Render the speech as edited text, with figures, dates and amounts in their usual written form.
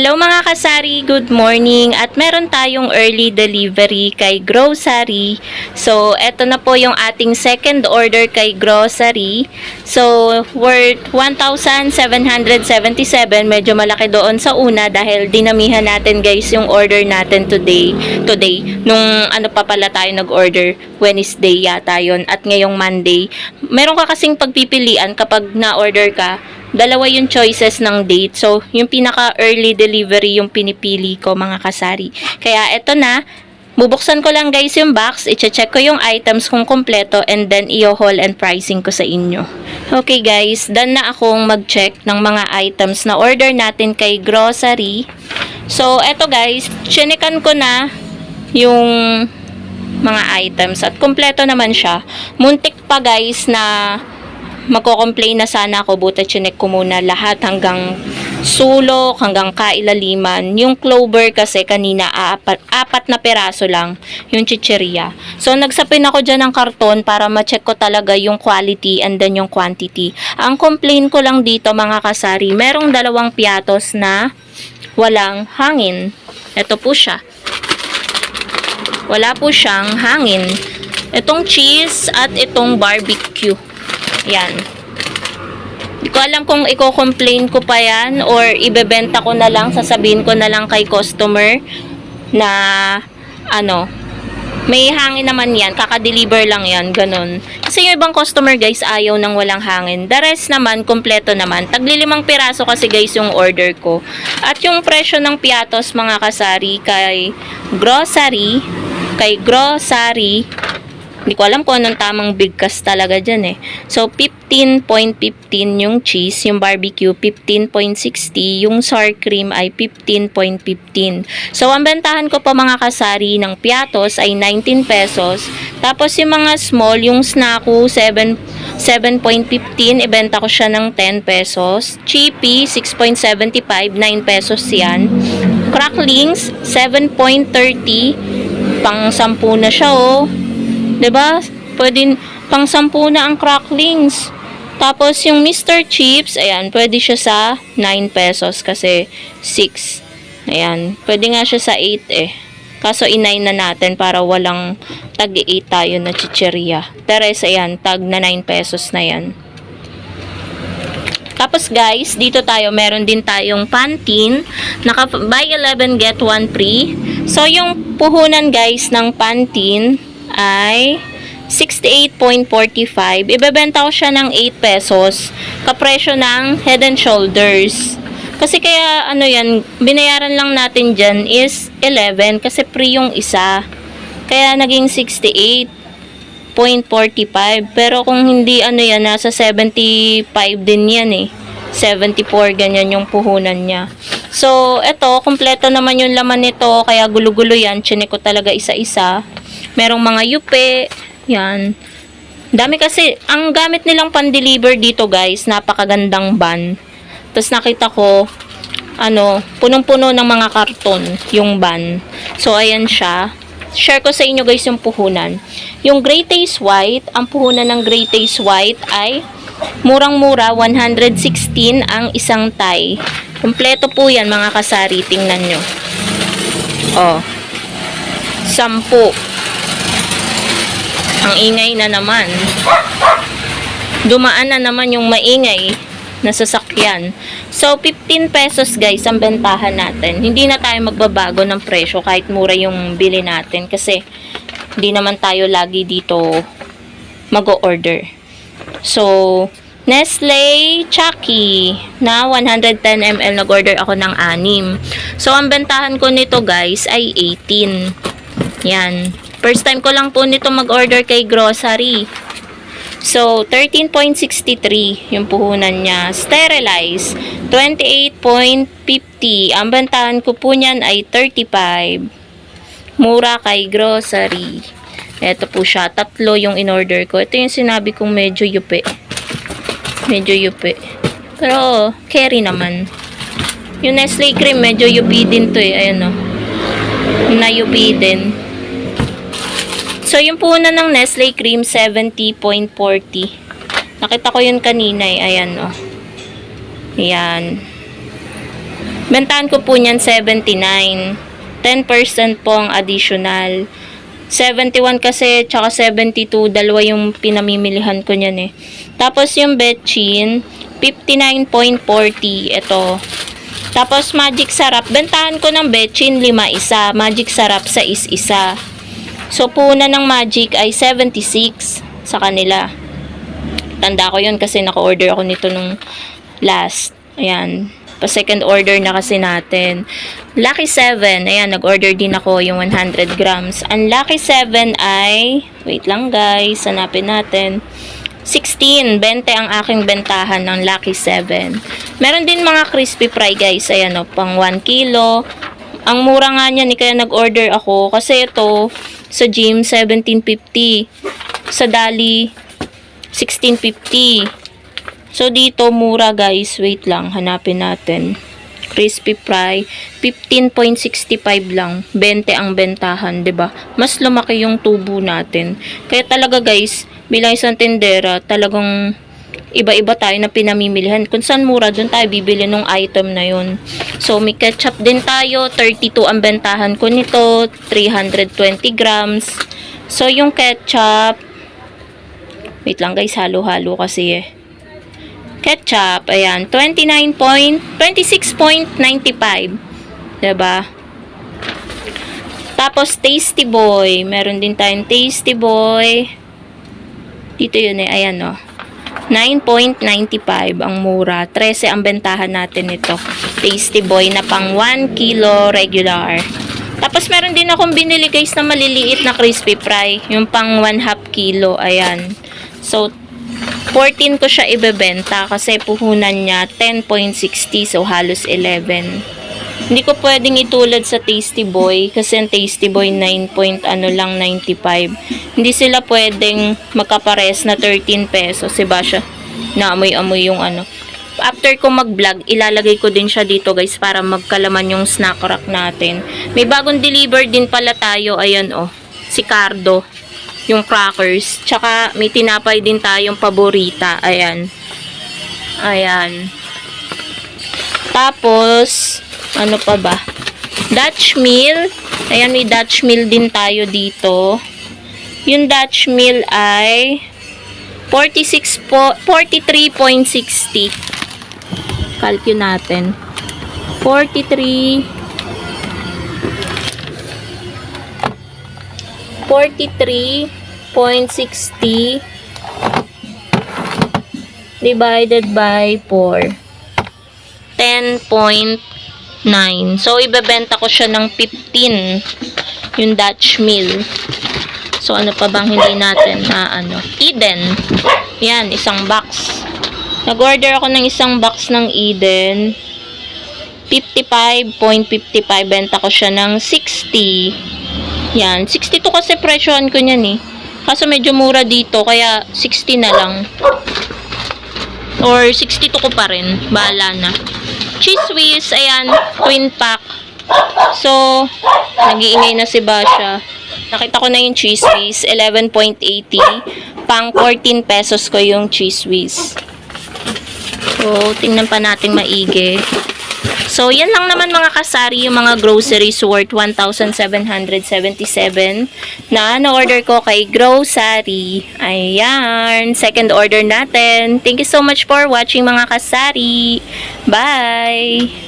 Hello mga kasari, good morning at meron tayong early delivery kay grocery. So, eto na po yung ating second order kay grocery. So, worth 1,777. Medyo malaki doon sa una dahil dinamihan natin guys yung order natin today. Nung ano pa pala tayo nag-order, Wednesday yata yun at ngayong Monday. Meron ka kasing pagpipilian kapag na-order ka. Dalawa yung choices ng date. So, yung pinaka-early delivery yung pinipili ko mga kasari. Kaya, eto na. Bubuksan ko lang guys yung box. I-check ko yung items kung kompleto and then i-haul and pricing ko sa inyo. Okay guys, done na akong mag-check ng mga items na order natin kay grocery. So, eto guys, chinekan ko na yung mga items at kompleto naman siya. Muntik pa guys na magko-complain na sana ako, buta chinek ko muna lahat hanggang sulok, hanggang kailaliman. Yung clover kasi kanina apat na peraso lang yung chicheria. So nagsapin ako dyan ng karton para ma-check ko talaga yung quality and then yung quantity. Ang complain ko lang dito mga kasari, merong dalawang piatos na walang hangin. Ito po siya. Wala po siyang hangin. Itong cheese at itong barbecue. Yan. Hindi ko alam kung i-complain ko pa yan or ibebenta ko na lang, sasabihin ko na lang kay customer na ano, may hangin naman yan, kaka-deliver lang yan, ganun. Kasi yung ibang customer guys, ayaw ng walang hangin. The rest naman, kompleto naman. Tagli-5 piraso kasi guys yung order ko. At yung presyo ng piatos mga kasari kay grocery, hindi ko alam kung anong tamang bigkas talaga dyan eh. So, 15.15 yung cheese, yung barbecue, 15.60, yung sour cream ay 15.15. So, ang bentahan ko pa mga kasari ng piatos ay 19 pesos. Tapos, yung mga small, yung snacku, 7.15, ibenta ko siya ng 10 pesos. Chippy, 6.75, 9 pesos yan. Cracklings, 7.30, pang 10 na siya oh. 'Di ba? Pwede pang 10 na ang cracklings. Tapos yung Mr. Chips, ayan, pwede siya sa 9 pesos kasi 6. Ayan, pwede nga siya sa 8 eh. Kaso i-9 na natin para walang tag-8 tayo na chicheria. Teres, ayan, tag na 9 pesos na yan. Tapos guys, dito tayo, meron din tayong Pantene. Naka buy 11 get 1 free. So yung puhunan guys ng Pantene ay 68.45. Ibebenta ko siya ng 8 pesos. Kapresyo ng Head and Shoulders. Kasi kaya ano yan, binayaran lang natin dyan is 11 kasi free yung isa. Kaya naging 68.45. Pero kung hindi ano yan, nasa 75 din yan eh. 74, ganyan yung puhunan niya. So, eto, kompleto naman yung laman nito. Kaya gulo-gulo yan. Chinek ko talaga isa-isa. Merong mga yupe. Yan. Dami kasi, ang gamit nilang pan-deliver dito guys, napakagandang van. Tapos nakita ko, ano, punong-puno ng mga karton yung van. So, ayan siya. Share ko sa inyo guys yung puhunan. Yung Great Taste White, ang puhunan ng Great Taste White ay murang-mura, 116 ang isang Thai. Kompleto po yan mga kasari, tingnan nyo. Oh, 10. Ang ingay na naman. Dumaan na naman yung maingay na sasakyan. So, 15 pesos guys ang bentahan natin. Hindi na tayo magbabago ng presyo kahit mura yung bili natin. Kasi, hindi naman tayo lagi dito mag-o-order. So, Nestle Chucky na 110 ml. Nag-order ako ng 6. So, ang bentahan ko nito guys ay 18. Yan. First time ko lang po nito mag-order kay grocery. So, 13.63 yung puhunan niya. Sterilize, 28.50. Ang bentahan ko po niyan ay 35. Mura kay grocery. Ito po siya. 3 yung in-order ko. Ito yung sinabi kong medyo yupi. Medyo yupi. Pero, carry naman. Yung Nestle cream, medyo yupi din to eh. Ayan o. Na-yupi din. So, yung puhunan ng Nestle cream, 70.40. Nakita ko yun kanina eh. Ayan, oh. Ayan. Bentahan ko po niyan 79. 10% po ang additional. 71 kasi, tsaka 72, dalawa yung pinamimilihan ko niyan eh. Tapos yung betchin, 59.40, ito. Tapos magic sarap, bentahan ko ng betchin 5 isa, magic sarap sa isa. So puna ng magic ay 76 sa kanila. Tanda ko yun kasi naka-order ako nito nung last. Ayan. Pa second order na kasi natin. Lucky 7. Ayan, nag-order din ako yung 100 grams. Ang Lucky 7 ay, wait lang guys, hanapin natin. 16. 20 ang aking bentahan ng Lucky 7. Meron din mga crispy fry guys. Ayan o, pang 1 kilo. Ang mura nga niyan, kaya nag-order ako. Kasi ito, sa gym, 17.50. Sa Dali, 16.50. So, dito, mura guys. Wait lang, hanapin natin. Crispy fry, 15.65 lang. 20 ang bentahan, 'di ba? Mas lumaki yung tubo natin. Kaya talaga guys, bilang isang tindera, talagang iba-iba tayo na pinamimilihan. Kung saan mura, dun tayo bibili ng item na yun. So, may ketchup din tayo. 32 ang bentahan ko nito. 320 grams. So, yung ketchup, wait lang guys, halo-halo kasi eh. Ketchup, ayan, 26.95. Diba? Tapos, Tasty Boy. Meron din tayong Tasty Boy. Dito yun eh, ayan o. 9.95 ang mura. 13 ang bentahan natin ito. Tasty Boy na pang 1 kilo regular. Tapos, meron din akong binili guys na maliliit na crispy fry. Yung pang 1/2 kilo, ayan. So, 14 ko siya ibebenta kasi puhunan niya 10.60, so halos 11. Hindi ko pwedeng itulad sa Tasty Boy kasi ang Tasty Boy 9.95. Hindi sila pwedeng magkapares na 13 pesos. Diba siya? Naamoy-amoy yung ano. After ko mag-vlog, ilalagay ko din siya dito guys para magkalaman yung snack rack natin. May bagong deliver din pala tayo. Ayan oh, si Cardo. Yung crackers. Tsaka may tinapay din tayong paborita. Ayan. Ayan. Tapos, ano pa ba? Dutch meal. Ayan, may Dutch meal din tayo dito. Yung Dutch meal ay 43.60. Calculate natin. 43 43.60 divided by 4. 10.9. So, ibebenta ko siya ng 15. Yung Dutch meal. So, ano pa bang hindi natin na ano? Eden. Yan, isang box. Nag-order ako ng isang box ng Eden. 55.55. Benta ko siya ng 60. Yan, 62 kasi presyohan ko niyan eh. Kaso medyo mura dito, kaya 60 na lang. Or 62 ko pa rin. Bahala na. Cheese whiz, ayan, twin pack. So, nag-iingay na si Basha. Nakita ko na yung cheese whiz, 11.80. Pang 14 pesos ko yung cheese whiz. So, tingnan pa natin maigi. So, yan lang naman mga kasari, yung mga groceries worth 1,777 na na-order ko kay Grocery. Ayan, second order natin. Thank you so much for watching mga kasari. Bye!